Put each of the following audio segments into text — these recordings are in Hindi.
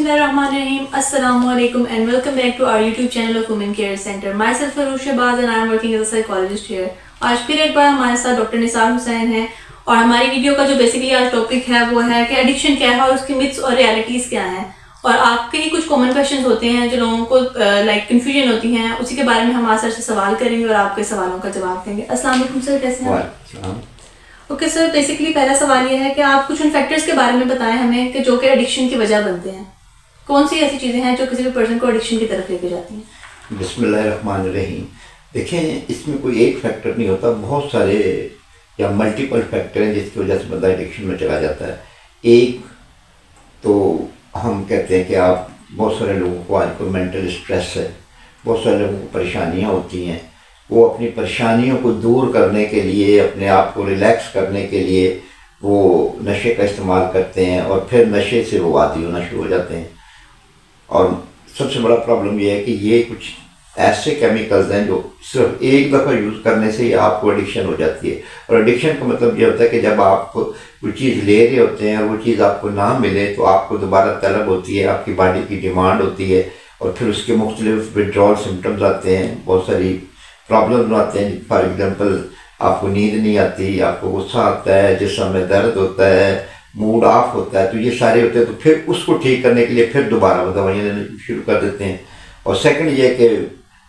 Bismillahirrahmanirrahim. Assalamualaikum and welcome back to our YouTube channel of Women Care Center. Myself Farouk Shahbaz and I am working as a psychologist here. आज फिर एक बार हमारे साथ डॉक्टर निसार हुसैन हैं और हमारी वीडियो का जो बेसिकली आज टॉपिक है वो है कि एडिक्शन क्या है और उसकी मिथ्स और रियलिटीज़ क्या हैं। और आपके ही कुछ कॉमन क्वेश्चंस होते हैं जो लोगों को कन्फ्यूजन होती हैं, उसी के बारे में हम आज सर से सवाल करेंगे और आपके सवालों का जवाब देंगे। अस्सलाम वालेकुम सर, कैसे हैं? ओके सर, बेसिकली पहला सवाल ये है कि आप कुछ उन फैक्टर्स के बारे में बताएं हमें कि जो कि एडिक्शन की वजह बनते हैं। कौन सी ऐसी चीज़ें हैं जो किसी भी पर्सन को एडिक्शन की तरफ लेके जाती हैं? बिस्मिल्लाहिर्रहमानिर्रहीम। देखें, इसमें कोई एक फैक्टर नहीं होता, बहुत सारे या मल्टीपल फैक्टर हैं जिसकी वजह से बंदा एडिक्शन में चला जाता है। एक तो हम कहते हैं कि आप बहुत सारे लोगों को आजकल मेंटल स्ट्रेस है, बहुत सारे लोगों को परेशानियाँ होती हैं, वो अपनी परेशानियों को दूर करने के लिए, अपने आप को रिलैक्स करने के लिए वो नशे का इस्तेमाल करते हैं और फिर नशे से वो आदी होना शुरू हो जाते हैं। और सबसे बड़ा प्रॉब्लम ये है कि ये कुछ ऐसे केमिकल्स हैं जो सिर्फ एक दफ़ा यूज़ करने से ही आपको एडिक्शन हो जाती है। और एडिक्शन का मतलब ये होता है कि जब आप कोई चीज़ ले रहे होते हैं और वो चीज़ आपको ना मिले तो आपको दोबारा तलब होती है, आपकी बॉडी की डिमांड होती है और फिर उसके मुख्तलिफ विड्रॉल सिम्टम्स आते हैं, बहुत सारी प्रॉब्लम आते हैं। फॉर एग्जांपल, आपको नींद नहीं आती, आपको गुस्सा आता है, जिस्म में दर्द होता है, मूड ऑफ होता है, तो ये सारे होते हैं। तो फिर उसको ठीक करने के लिए फिर दोबारा वो दवाइयाँ लेना शुरू कर देते हैं। और सेकंड ये कि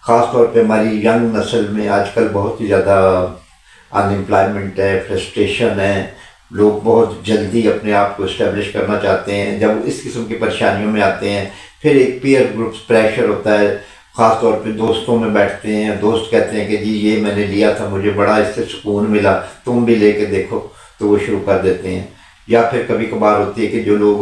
ख़ास तौर पे हमारी यंग नस्ल में आजकल बहुत ही ज़्यादा अनएम्प्लॉयमेंट है, फ्रस्ट्रेशन है, लोग बहुत जल्दी अपने आप को इस्टेब्लिश करना चाहते हैं। जब इस किस्म की परेशानियों में आते हैं फिर एक पीयर ग्रुप प्रेशर होता है, ख़ास तौर पे दोस्तों में बैठते हैं, दोस्त कहते हैं कि जी ये मैंने लिया था, मुझे बड़ा इससे सुकून मिला, तुम भी लेके देखो, तो वो शुरू कर देते हैं। या फिर कभी कभार होती है कि जो लोग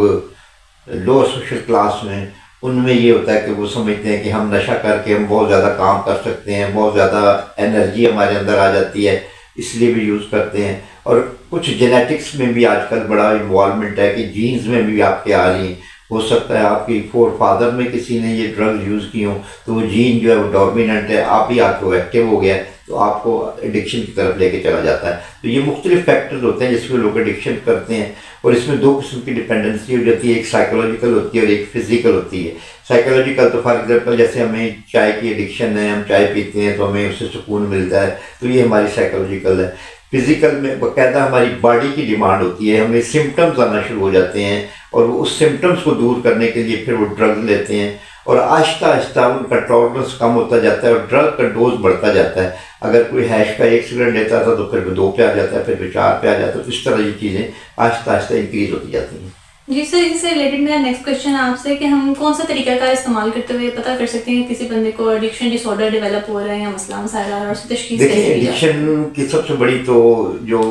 लोअर सोशल क्लास में, उनमें ये होता है कि वो समझते हैं कि हम नशा करके हम बहुत ज़्यादा काम कर सकते हैं, बहुत ज़्यादा एनर्जी हमारे अंदर आ जाती है, इसलिए भी यूज़ करते हैं। और कुछ जेनेटिक्स में भी आजकल बड़ा इन्वॉल्वमेंट है कि जीन्स में भी आपके आ रही हैं। हो सकता है आपकी फोर फादर में किसी ने ये ड्रग यूज़ की हो तो वो जीन जो है वो डोमिनेंट है, आप भी आपको एक्टिव हो गया तो आपको एडिक्शन की तरफ लेके चला जाता है। तो ये मुख्तलिफ फैक्टर्स होते हैं जिसमें लोग एडिक्शन करते हैं। और इसमें दो किस्म की डिपेंडेंसी हो जाती है, एक साइकोलॉजिकल होती है और एक फिजिकल होती है। साइकोलॉजिकल तो फॉर एग्जांपल जैसे हमें चाय की एडिक्शन है, हम चाय पीते हैं तो हमें उससे सुकून मिलता है, तो ये हमारी साइकोलॉजिकल है। फिजिकल में बाकायदा हमारी बॉडी की डिमांड होती है, हमें सिम्टम्स आना शुरू हो जाते हैं और उस सिम्टम्स को दूर करने के लिए फिर वो ड्रग लेते हैं और आहिस्ता आहिस्ता उनका टॉलरेंस कम होता जाता है और ड्रग का डोज बढ़ता जाता है। अगर कोई हैश का 1 सिगरेट लेता था तो फिर वो 2 पे आ जाता है, फिर वो 4 पे आ जाता है। तो इस तरह ये चीज़ें आहिस्ता आहिस्ता इंक्रीज होती जाती हैं। जी सर, इससे रिलेटेड मेरा नेक्स्ट क्वेश्चन आपसे कि हम कौन सा तरीका का इस्तेमाल करते हुए पता कर सकते हैं कि किसी बंदे को एडिक्शन डिसऑर्डर डेवलप हो रहा है या मसला मसाइल और उसकी तशखीस कैसे की जाए? एडिक्शन की सबसे बड़ी तो जो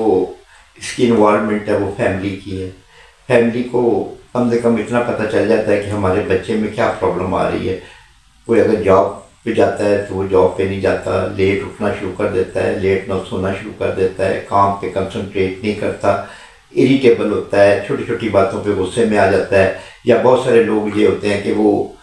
इसकी इन्वॉल्वमेंट है वो फैमिली की है। फैमिली को कम से कम इतना पता चल जाता है कि हमारे बच्चे में क्या प्रॉब्लम आ रही है। कोई अगर जॉब पे जाता है तो वो जॉब पे नहीं जाता, लेट उठना शुरू कर देता है, लेट ना सोना शुरू कर देता है, काम पे कंसंट्रेट नहीं करता, इरिटेबल होता है, छोटी छोटी बातों पे गुस्से में आ जाता है। या बहुत सारे लोग ये होते हैं कि वो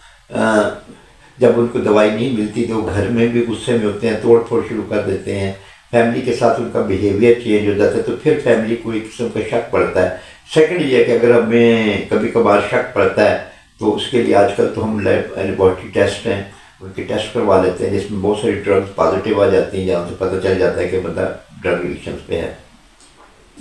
जब उनको दवाई नहीं मिलती तो घर में भी गुस्से में होते हैं, तोड़ फोड़ शुरू कर देते हैं, फैमिली के साथ उनका बिहेवियर चेंज हो जाता है, तो फिर फैमिली को एक किस्म का शक पड़ता है। सेकंड ये है कि अगर हमें कभी कभार शक पड़ता है तो उसके लिए आजकल तो हम लेबॉरेटरी टेस्ट हैं, उनके टेस्ट करवा लेते हैं जिसमें बहुत सारी ड्रग्स पॉजिटिव आ जाती हैं, जहाँ से पता चल जाता है कि बंदा ड्रग एडिक्शन पे है।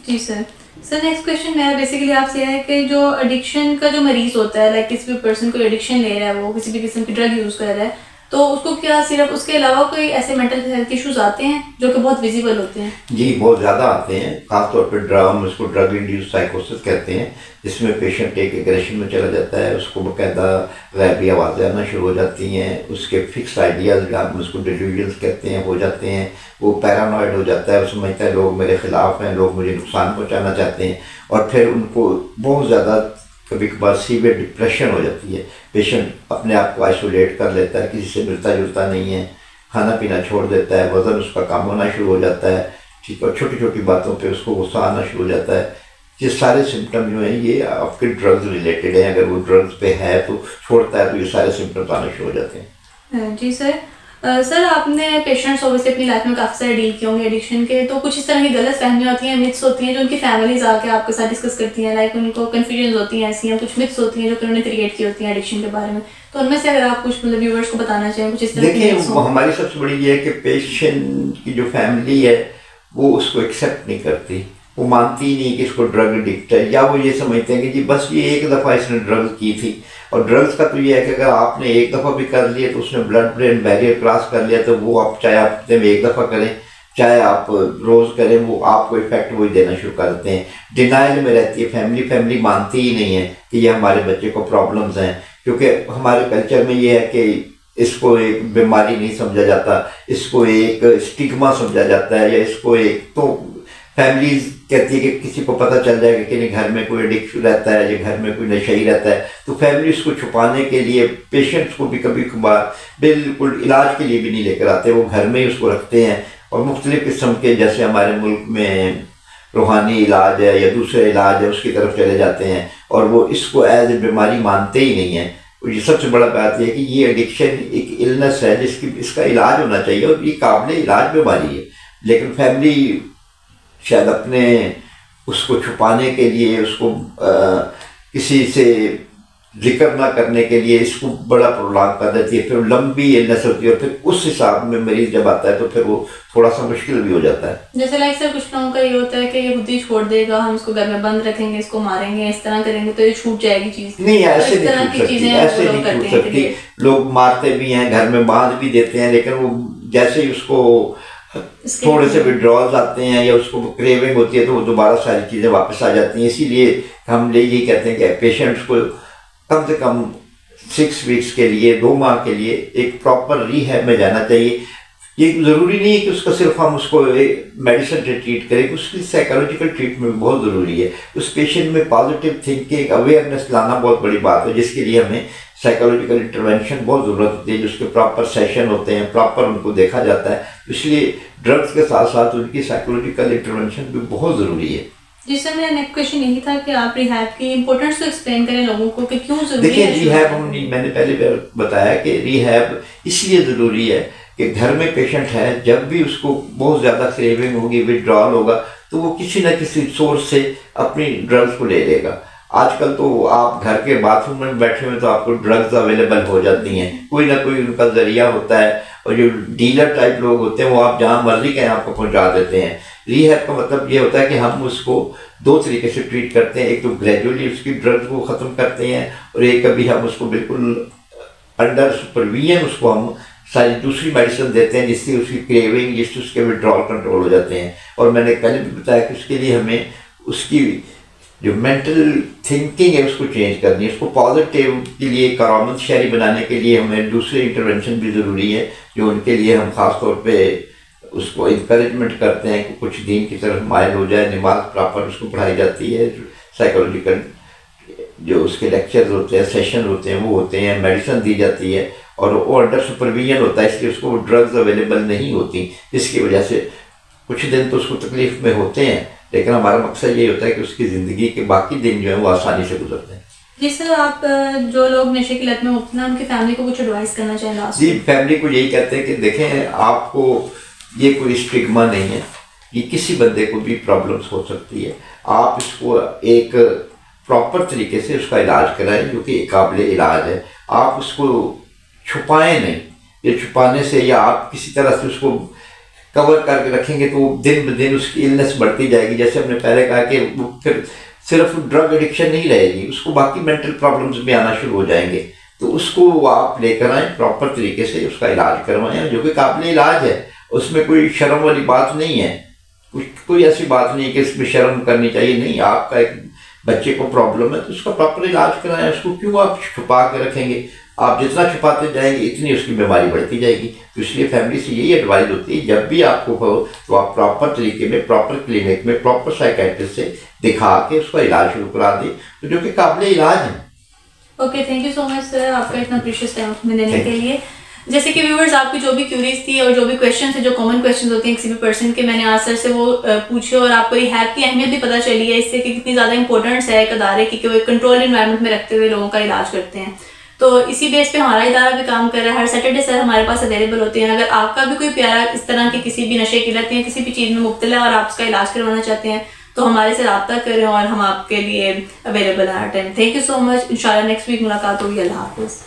जी सर। सर नेक्स्ट क्वेश्चन मेरा बेसिकली आपसे है कि जो एडिक्शन का जो मरीज होता है, किसी भी पर्सन को एडिक्शन ले रहा है, वो किसी भी किस्म की ड्रग यूज़ कर रहा है, तो उसको क्या सिर्फ उसके अलावा कोई ऐसे मेंटल हेल्थ इश्यूज आते हैं जो कि बहुत विजिबल होते हैं? जी बहुत ज़्यादा आते हैं, खासतौर पर हम उसको ड्रग इंड्यूस साइकोसिस कहते हैं, जिसमें पेशेंट एक एग्रेशन में चला जाता है, उसको बाकायदा गैबी आवाज़ें आना शुरू हो जाती हैं, उसके फिक्स आइडियाज़, हम उसको डिल्यूजन्स कहते हैं, हो जाते हैं, वो पैरानॉइड हो जाता है, वो समझता है लोग मेरे ख़िलाफ़ हैं, लोग मुझे नुकसान पहुँचाना चाहते हैं। और फिर उनको बहुत ज़्यादा कभी कभार सीवियर डिप्रेशन हो जाती है, पेशेंट अपने आप को आइसोलेट कर लेता है, किसी से मिलता जुलता नहीं है, खाना पीना छोड़ देता है, वज़न उसका कम होना शुरू हो जाता है, ठीक, और छोटी छोटी बातों पे उसको गुस्सा आना शुरू हो जाता है। ये सारे सिम्टम जो हैं ये आपके ड्रग्स रिलेटेड हैं। अगर वो ड्रग्स पे है तो छोड़ता है तो ये सारे सिम्टम्स आने शुरू हो जाते हैं। जी सर, सर आपने पेशेंट्स ऑब्वियसली अपनी लाइफ में काफ़ी सारे डील किए होंगे एडिक्शन के, तो कुछ इस तरह की गलत फहमियाँ होती हैं, मिथ्स होती हैं जो उनकी फैमिलीज आके आपके साथ डिस्कस करती हैं, लाइक उनको कन्फ्यूजन होती हैं ऐसी हैं, कुछ मिथ्स होती हैं जो उन्होंने क्रिएट की होती हैं एडिक्शन के बारे में, तो उनमें से अगर आप कुछ मतलब व्यूअर्स को बताना चाहें कुछ इस तरह देखिए, हमारी सबसे बड़ी ये है कि पेशेंट की जो फैमिली है वो उसको एक्सेप्ट नहीं करती, वो मानती ही नहीं कि इसको ड्रग एडिक्ट है, या वो ये समझते हैं कि जी बस ये एक दफ़ा इसने ड्रग की थी। और ड्रग्स का तो ये है कि अगर आपने एक दफ़ा भी कर लिया तो उसने ब्लड ब्रेन बैरियर क्रॉस कर लिया, तो वो आप चाहे आप हफ्ते में एक दफ़ा करें चाहे आप रोज़ करें, वो आपको इफेक्ट वही देना शुरू कर देते हैं। डिनाइल में रहती है फैमिली मानती ही नहीं है कि ये हमारे बच्चे को प्रॉब्लम्स हैं, क्योंकि हमारे कल्चर में ये है कि इसको एक बीमारी नहीं समझा जाता, इसको एक स्टिग्मा समझा जाता है, या इसको एक तो फैमिलीज कहती है कि किसी को पता चल जाएगा कि नहीं घर में कोई एडिक्शन रहता है या घर में कोई नशेड़ी रहता है, तो फैमिली उसको छुपाने के लिए पेशेंट्स को भी कभी कभार बिल्कुल इलाज के लिए भी नहीं लेकर आते, वो घर में ही उसको रखते हैं। और मुख्तलिफ़ किस्म के जैसे हमारे मुल्क में रूहानी इलाज है या दूसरे इलाज है उसकी तरफ चले जाते हैं, और वो इसको एज ए बीमारी मानते ही नहीं है। ये सबसे बड़ा बात यह है कि ये एडिक्शन एक इलनेस है इसका इलाज होना चाहिए और ये काबिल इलाज बीमारी है, लेकिन फैमिली शायद अपने उसको छुपाने के लिए उसको किसी से जिक्र ना करने के लिए इसको बड़ा प्रोलॉन्ग कर देती है, फिर लंबी इलनेस होती है और फिर उस हिसाब में मरीज जब आता है तो फिर वो थोड़ा सा मुश्किल भी हो जाता है। जैसे लाइक सर कुछ लोगों का ये होता है कि ये खुद ही छोड़ देगा, हम इसको घर में बंद रखेंगे, इसको मारेंगे, इस तरह करेंगे तो ये छूट जाएगी चीज। नहीं, ऐसे नहीं छूट सकती, ऐसे नहीं छूट सकती। लोग मारते भी हैं, घर में बांध भी देते हैं, लेकिन वो जैसे ही उसको थोड़े से विड्रॉल्स आते हैं या उसको क्रेविंग होती है तो वो दोबारा सारी चीज़ें वापस आ जाती हैं। इसीलिए हम यही कहते हैं कि पेशेंट्स को कम से कम 6 वीक्स के लिए 2 माह के लिए एक प्रॉपर रीहैब में जाना चाहिए। ये ज़रूरी नहीं है कि उसका सिर्फ हम उसको मेडिसिन से ट्रीट करें, उसकी साइकोलॉजिकल ट्रीटमेंट बहुत ज़रूरी है। उस पेशेंट में पॉजिटिव थिंकिंग अवेयरनेस लाना बहुत बड़ी बात है, जिसके लिए हमें साइकोलॉजिकल इंटरवेंशन बहुत ज़रूरत होती है, जिसके प्रॉपर सेशन होते हैं, प्रॉपर उनको देखा जाता है। इसलिए ड्रग्स के साथ साथ उनकी साइकोलॉजिकल इंटरवेंशन भी बहुत ज़रूरी है। जी सर, मेरा नेक्स्ट क्वेश्चन यही था कि आप रिहैब की इम्पोर्टेंस को एक्सप्लेन करें लोगों को कि क्यों ज़रूरी है। देखिए, रिहैब मैंने पहले बताया कि रिहैब इसलिए ज़रूरी है कि घर में पेशेंट है, जब भी उसको बहुत ज़्यादा क्रेविंग होगी, विड्रॉल होगा, तो वो किसी न किसी सोर्स से अपनी ड्रग्स को ले लेगा। आजकल तो आप घर के बाथरूम में बैठे हुए तो आपको ड्रग्स अवेलेबल हो जाती हैं, कोई ना कोई उनका जरिया होता है, और जो डीलर टाइप लोग होते हैं वो आप जहाँ मर्जी कहें आपको पहुँचा देते हैं। रिहैब का मतलब ये होता है कि हम उसको 2 तरीके से ट्रीट करते हैं, एक तो ग्रेजुअली उसकी ड्रग्स को ख़त्म करते हैं, और एक कभी हम उसको बिल्कुल अंडर सुपरविजन उसको हम सारी दूसरी मेडिसिन देते हैं, जिससे उसकी क्रेविंग, जिससे उसके विड्रॉल कंट्रोल हो जाते हैं। और मैंने पहले भी बताया कि उसके लिए हमें उसकी जो मेंटल थिंकिंग है उसको चेंज करनी है, उसको पॉजिटिव के लिए करामत शहरी बनाने के लिए हमें दूसरे इंटरवेंशन भी ज़रूरी है, जो उनके लिए हम ख़ास तौर पे उसको इंकरेजमेंट करते हैं कि कुछ दीन की तरफ माइल हो जाए। नमाज प्रॉपर उसको पढ़ाई जाती है, साइकोलॉजिकल जो उसके लेक्चर्स होते हैं, सेशन होते हैं, वो होते हैं, मेडिसिन दी जाती है, और वो अंडर सुपरविजन होता है, इसलिए उसको ड्रग्स अवेलेबल नहीं होती, जिसकी वजह से कुछ दिन तो उसको तकलीफ में होते हैं, लेकिन हमारा मकसद ये होता है कि उसकी ज़िंदगी के बाकी दिन जो है वो आसानी से गुजरते हैं। जी सर, आप जो लोग नशे की लत में मुब्तला उनकी फैमिली को कुछ एडवाइस करना चाहें लास्ट? जी, फैमिली को यही कहते हैं कि देखें, आपको ये कोई स्टिग्मा नहीं है, ये किसी बंदे को भी प्रॉब्लम्स हो सकती है। आप इसको एक प्रॉपर तरीके से उसका इलाज कराएं, जो कि काबिल इलाज है। आप उसको छुपाएं नहीं, ये छुपाने से या आप किसी तरह से उसको कवर करके रखेंगे तो दिन ब दिन उसकी इलनेस बढ़ती जाएगी। जैसे हमने पहले कहा कि वो फिर सिर्फ ड्रग एडिक्शन नहीं रहेगी, उसको बाकी मेंटल प्रॉब्लम्स भी आना शुरू हो जाएंगे। तो उसको आप लेकर आएँ, प्रॉपर तरीके से उसका इलाज करवाएं, जो कि काबिल इलाज है। उसमें कोई शर्म वाली बात नहीं है, कोई ऐसी बात नहीं है कि इसमें शर्म करनी चाहिए, नहीं। आपका एक बच्चे को प्रॉब्लम है तो उसका प्रॉपर इलाज कराएं, उसको क्यों आप छुपा के रखेंगे? आप जितना छुपाते जाएंगे इतनी उसकी बीमारी बढ़ती जाएगी। तो इसलिए फैमिली से यही एडवाइस होती है, जब भी आपको हो तो आप प्रॉपर तरीके में, प्रॉपर क्लिनिक में, प्रॉपर साइकियाट्रिस्ट से दिखा के उसका इलाज शुरू करा दें, तो जो कि काबिल इलाज है। Okay, thank you so much sir, आपका इतना प्रीशियस टाइम हमें देने के लिए। जैसे कि व्यूअर्स, आपकी जो भी क्यूरीज थी और जो भी क्वेश्चन थे, जो कॉमन क्वेश्चन होते हैं किसी भी पर्सन के, मैंने आज सर से वो पूछे, और आपको रिहैब की अहमियत भी पता चली है इससे कि कितनी ज़्यादा इंपॉर्टेंस है एक अदारे की कि वो एक कंट्रोल इन्वायरमेंट में रखते हुए लोगों का इलाज करते हैं। तो इसी बेस पे हमारा इदारा भी काम कर रहा है। हर सैटरडे सर हमारे पास अवेलेबल होते हैं। अगर आपका भी कोई प्यारा इस तरह की किसी भी नशे की लत या किसी भी चीज़ में मुब्तला है और आप उसका इलाज करवाना चाहते हैं तो हमारे से रब्ता करें और हम आपके लिए अवेलेबल हैं हर time. Thank you so much. इंशाल्लाह नेक्स्ट वीक मुलाकात होगी। अल्लाह हाफ़िज़।